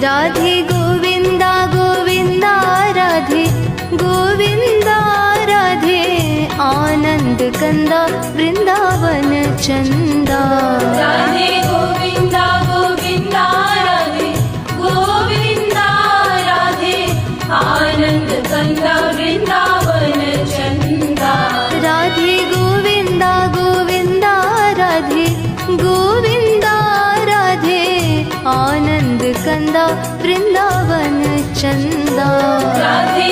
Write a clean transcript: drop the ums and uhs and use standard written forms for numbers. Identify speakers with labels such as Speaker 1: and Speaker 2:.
Speaker 1: राधे गोविंदा गोविंदा राधे गोविंदा राधे आनंद कंदा वृंदावन चंदा।
Speaker 2: राधे गोविंदा गोविंदा राधे गोविंदा राधे आनंद कंदा वृंदावन चंदा।
Speaker 1: राधे गोविंदा गोविंदा राधे गोविंदा राधे आनंद कंदा वृंदावन चंदा।
Speaker 2: राधे